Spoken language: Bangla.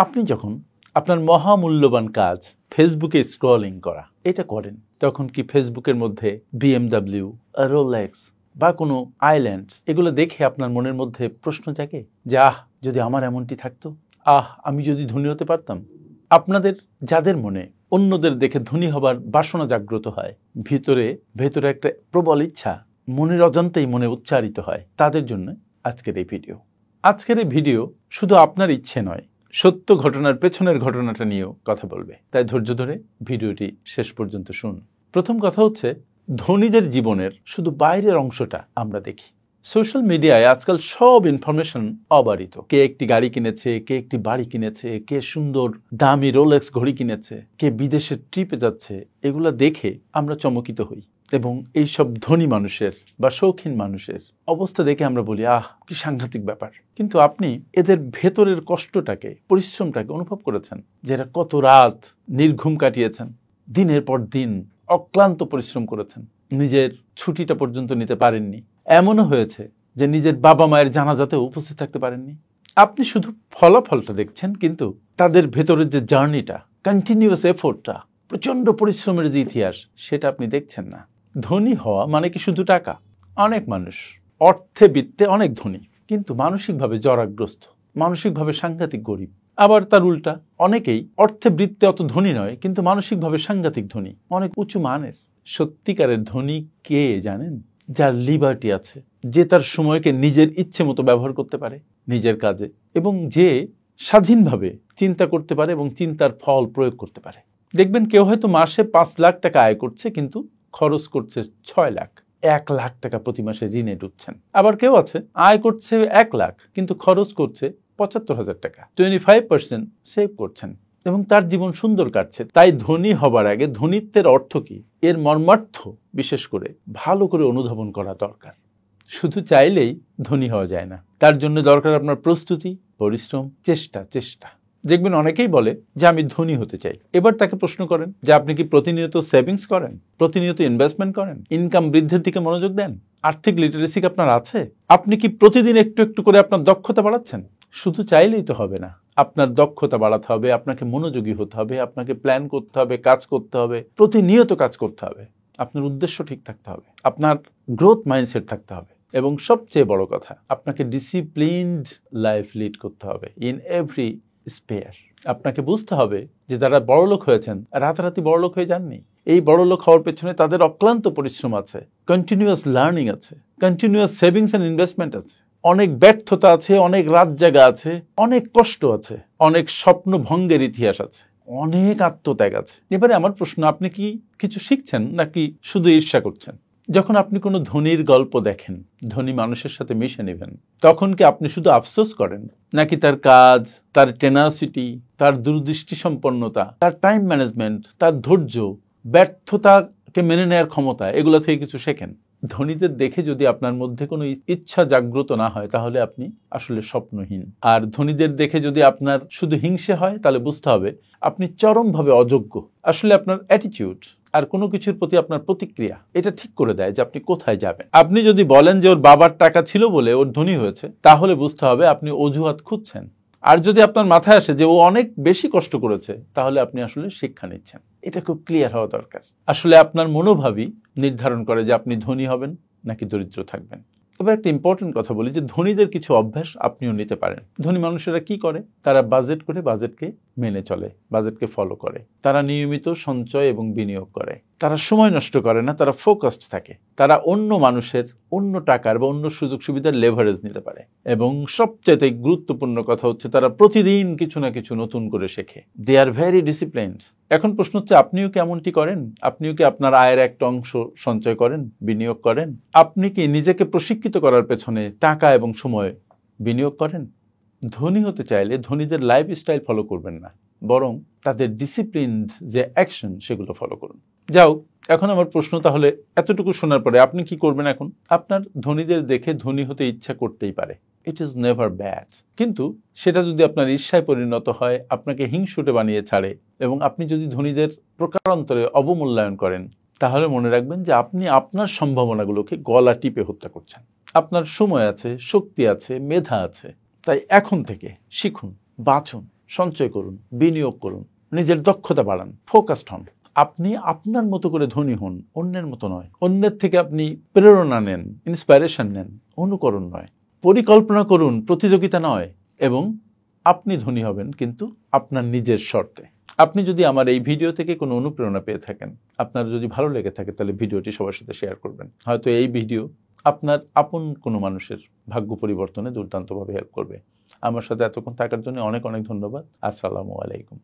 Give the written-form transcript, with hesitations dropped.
আপনি যখন আপনার মহামূল্যবান কাজ ফেসবুকে স্ক্রলিং করা এটা করেন, তখন কি ফেসবুকের মধ্যে BMW, রোলেক্স বা কোনো আইল্যান্ড এগুলো দেখে আপনার মনের মধ্যে প্রশ্ন জাগে যে যদি আমার এমনটি থাকতো, আমি যদি ধনী হতে পারতাম? আপনাদের যাদের মনে অন্যদের দেখে ধনী হবার বাসনা জাগ্রত হয়, ভেতরে একটা প্রবল ইচ্ছা মনের অজান্তেই মনে উচ্চারিত হয়, তাদের জন্য আজকের এই ভিডিও শুধু আপনার ইচ্ছে নয়, সত্য ঘটনার পেছনের ঘটনাটা নিয়েও কথা বলবে। তাই ধৈর্য ধরে ভিডিওটি শেষ পর্যন্ত শুনুন। প্রথম কথা হচ্ছে, ধনীদের জীবনের শুধু বাইরের অংশটা আমরা দেখি। সোশ্যাল মিডিয়ায় আজকাল সব ইনফরমেশন অবারিত। কে একটি গাড়ি কিনেছে, কে একটি বাড়ি কিনেছে, কে সুন্দর দামি রোলেক্স ঘড়ি কিনেছে, কে বিদেশের ট্রিপে যাচ্ছে, এগুলো দেখে আমরা চমকিত হই এবং এইসব ধনী মানুষের বা শৌখিন মানুষের অবস্থা দেখে আমরা বলি কি সাংঘাতিক ব্যাপার। কিন্তু আপনি এদের ভেতরের কষ্টটাকে, পরিশ্রমটাকে অনুভব করেছেন, যে এরা কত রাত নির্ঘুম কাটিয়েছেন, দিনের পর দিন অক্লান্ত পরিশ্রম করেছেন, নিজের ছুটিটা পর্যন্ত নিতে পারেননি। এমনও হয়েছে যে নিজের বাবা মায়ের জানাজাতেও উপস্থিত থাকতে পারেননি। আপনি শুধু ফলাফলটা দেখছেন, কিন্তু তাদের ভেতরের যে জার্নিটা, কন্টিনিউয়াস এফোর্টটা, প্রচন্ড পরিশ্রমের যে ইতিহাস, সেটা আপনি দেখছেন না। ধনী হওয়া মানে কি শুধু টাকা? অনেক মানুষ অর্থে বিত্তে অনেক ধনী, কিন্তু মানসিকভাবে জরাগ্রস্ত, মানসিকভাবে সাংঘাতিক গরিব। আবার তার উল্টা, অনেকেই অর্থে বৃত্তে অত ধনী নয়, কিন্তু মানসিকভাবে সাংঘাতিক ধনী, অনেক উঁচু মানের। সত্যিকারের ধনী কে জানেন? যার লিবার্টি আছে, যে তার সময়কে নিজের ইচ্ছে মতো ব্যবহার করতে পারে নিজের কাজে, এবং যে স্বাধীনভাবে চিন্তা করতে পারে এবং চিন্তার ফল প্রয়োগ করতে পারে। দেখবেন কেউ হয়তো মাসে 5 লাখ টাকা আয় করছে, কিন্তু খরচ করছে 6 লাখ, 1 লাখ টাকা প্রতি মাসে ঋণে ডুবছেন। আবার কেউ আছে আয় করছে 1 লাখ, কিন্তু খরচ করছে 75,000 টাকা, 25% সেভ করছেন এবং তার জীবন সুন্দর কাটছে। তাই ধনী হবার আগে ধনীত্বের অর্থ কি, এর মর্মার্থ বিশেষ করে ভালো করে অনুধাবন করা দরকার। শুধু চাইলেই ধনী হওয়া যায় না, তার জন্য দরকার আপনার প্রস্তুতি, পরিশ্রম, চেষ্টা। দেখবেন অনেকেই বলে যে আমি ধনী হতে চাই। এবার তাকে প্রশ্ন করেন যে আপনি কি প্রতিনিয়ত সেভিংস করেন, প্রতিনিয়ত ইনভেস্টমেন্ট করেন, ইনকাম বৃদ্ধির দিকে মনোযোগ দেন, আর্থিক লিটারেসি আপনার আছে? আপনি কি প্রতিদিন একটু একটু করে আপনার দক্ষতা বাড়াচ্ছেন? শুধু চাইলেই তো হবে না, আপনার দক্ষতা বাড়াতে হবে, আপনাকে মনোযোগী হতে হবে, আপনাকে প্ল্যান করতে হবে, কাজ করতে হবে, প্রতিনিয়ত কাজ করতে হবে, আপনার উদ্দেশ্য ঠিক থাকতে হবে, আপনার গ্রোথ মাইন্ডসেট থাকতে হবে, এবং সবচেয়ে বড় কথা, আপনাকে ডিসিপ্লিনড লাইফ লিড করতে হবে ইন এভরি স্পেয়ার। আপনাকে বুঝতে হবে যে যারা বড়লোক হয়েছেন, রাতারাতি বড়লোক হয়ে যাননি। এই বড়লোক হওয়ার পেছনে তাদের অক্লান্ত পরিশ্রম আছে, কন্টিনিউয়াস লার্নিং আছে, কন্টিনিউয়াস সেভিংস এন্ড ইনভেস্টমেন্ট আছে, অনেক ব্যর্থতা আছে, অনেক রাত জাগা আছে, অনেক কষ্ট আছে, অনেক স্বপ্ন ভঙ্গের ইতিহাস আছে, অনেক আত্মত্যাগ আছে। এবারে আমার প্রশ্ন, আপনি কি কিছু শিখছেন নাকি শুধু ঈর্ষা করছেন? যখন আপনি কোনো ধনীর গল্প দেখেন, ধনী মানুষের সাথে মিশে নেবেন, তখন কি আপনি শুধু আফসোস করেন, নাকি তার কাজ, তার টেনাসিটি, তার দূরদৃষ্টি সম্পন্নতা, তার টাইম ম্যানেজমেন্ট, তার ধৈর্য, ব্যর্থতাকে মেনে নেওয়ার ক্ষমতা, এগুলো থেকে কিছু শেখেন? ধনীদের দেখে যদি আপনার মধ্যে কোনো ইচ্ছা জাগ্রত না হয়, তাহলে আপনি আসলে স্বপ্নহীন। আর ধনীদের দেখে যদি আপনার শুধু হিংসে হয়, তাহলে বুঝতে হবে আপনি চরমভাবে অযোগ্য। আসলে আপনার অ্যাটিটিউড আর কোনো কিছুর প্রতি আপনার প্রতিক্রিয়া, এটা ঠিক করে দেয় যে আপনি কোথায় যাবেন। আপনি যদি বলেন যে ওর বাবার টাকা ছিল বলে ওর ধনী হয়েছে, তাহলে বুঝতে হবে আপনি অজুহাত খুঁজছেন। আর যদি আপনার মাথায় আসে যে ও অনেক বেশি কষ্ট করেছে, তাহলে আপনি আসলে শিক্ষা নিচ্ছেন। এটা খুব ক্লিয়ার হওয়া দরকার। আসলে আপনার মনোভাবই নির্ধারণ করে যে আপনি ধনী হবেন নাকি দরিদ্র থাকবেন। এবার একটা ইম্পর্টেন্ট কথা বলি, যে ধনীদের কিছু অভ্যাস আপনিও নিতে পারেন। ধনী মানুষেরা কি করে? তারা বাজেট করে, বাজেটকে মেনে চলে, বাজেটকে ফলো করে, তারা নিয়মিত সঞ্চয় এবং বিনিয়োগ করে, তারা সময় নষ্ট করে না, তারা ফোকাসড থাকে, তারা অন্য মানুষের অন্য টাকার বা অন্য সুযোগ সুবিধার লেভারেজ নিতে পারে, এবং সবচেয়ে গুরুত্বপূর্ণ কথা হচ্ছে তারা প্রতিদিন কিছু না কিছু নতুন করে শেখে। দে আর ভেরি ডিসিপ্লিনড। এখন প্রশ্ন হচ্ছে, আপনিও কি এমনটি করেন? আপনিও কি আপনার আয়ের একটা অংশ সঞ্চয় করেন, বিনিয়োগ করেন? আপনি কি নিজেকে প্রশিক্ষিত করার পেছনে টাকা এবং সময় বিনিয়োগ করেন? ধনী হতে চাইলে ধনীদের লাইফস্টাইল ফলো করবেন না, বরং তাদের ডিসিপ্লিনড যে অ্যাকশন, সেগুলো ফলো করুন। যাও, এখন আমার প্রশ্ন, তাহলে এতটুকু শোনার পরে আপনি কি করবেন? এখন আপনার ধনীদের দেখে ধনী হতে ইচ্ছা করতেই পারে, ইট ইজ নেভার ব্যাড। কিন্তু সেটা যদি আপনার ঈর্ষায় পরিণত হয়, আপনাকে হিংসুটে বানিয়ে ছাড়ে, এবং আপনি যদি ধনীদের প্রকারান্তরে অবমূল্যায়ন করেন, তাহলে মনে রাখবেন যে আপনি আপনার সম্ভাবনাগুলোকে গলা টিপে হত্যা করছেন। আপনার সময় আছে, শক্তি আছে, মেধা আছে, তাই এখন থেকে শিখুন, বাঁচুন, সঞ্চয় করুন, বিনিয়োগ করুন, নিজের দক্ষতা বাড়ান, ফোকাসড হন। আপনি আপনার মতো করে ধনী হন, অন্যের মতো নয়। অন্যের থেকে আপনি প্রেরণা নেন, ইন্সপাইরেশন নেন, অনুকরণ নয়। পরিকল্পনা করুন, প্রতিযোগিতা নয়। এবং আপনি ধনী হবেন কিন্তু আপনার নিজের শর্তে। আপনি যদি আমার এই ভিডিও থেকে কোনো অনুপ্রেরণা পেয়ে থাকেন, আপনার যদি ভালো লেগে থাকে, তাহলে ভিডিওটি সবার সাথে শেয়ার করবেন। হয়তো এই ভিডিও আপনার আপন কোনো মানুষের ভাগ্য পরিবর্তনে দুর্দান্তভাবে হেল্প করবে। আমার সাথে এতক্ষণ থাকার জন্য অনেক অনেক ধন্যবাদ। আসসালামু আলাইকুম।